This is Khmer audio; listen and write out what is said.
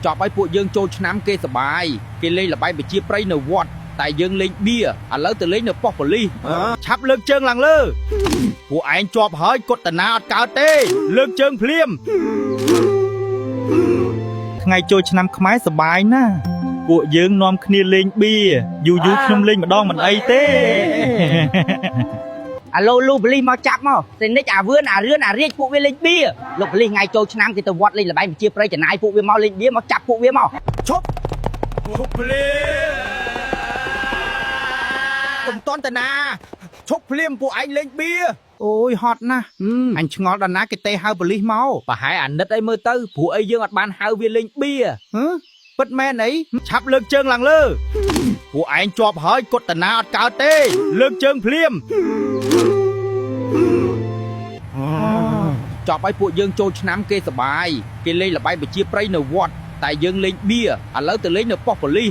ចប់ឲ្យពួកយើងចូលឆ្នាំគេសបាយគេលេងល្បែងប្រជាប្រិយនៅវត្តតែយើងលេងបៀឥឡូវទៅលេងនៅប៉ុស្តិ៍ប៉ូលីសឆាប់លើកជើងឡើងលើពួកឯងជាប់ហើយកត់តាណាអត់កើតទេលើកជើងភ្លាមថ្ងៃចូលឆ្នាំខ្មែរសបាយណាស់ពួកយើងនាំគ្នាលេងបៀយូរខ្ញុំលេងម្ដងមិនអីទេអាឡូលោកប៉ូលីសមកចាប់មកតែនិចអាវឿនអារឿនអារាជពួកវាលេងបៀលោកប៉ូលីសថ្ងៃចូលឆ្នាំគេទៅវត្តលេងល្បែងប្រជាប្រិយចំណាយពួកវាមកលេងបៀមកចាប់ពួកវាមកឈប់ភ្លាមកុំតន់តាណាឈប់ភ្លាមពួកឯងលេងបៀអូយហត់ណាស់អញឆ្ងល់ដល់ណាគេទេហៅប៉ូលីសមកប្រហែលអាណិតអីមើលទៅព្រោះអីយើងអត់បានហៅវាលេងបៀពិតមែនអីឆាប់លើកជើងឡើងលើពួកឯងជាប់ហើយកត់តាណាអត់កើតទេលើកជើងភ្លាមចប់ឲ្យពួកយើងចូលឆ្នាំគេសបាយគេលេងល្បែងប្រជាប្រិយនៅវត្តតែយើងលេងបៀឥឡូវទៅលេងនៅប៉ុស្តិ៍ប៉ូលីស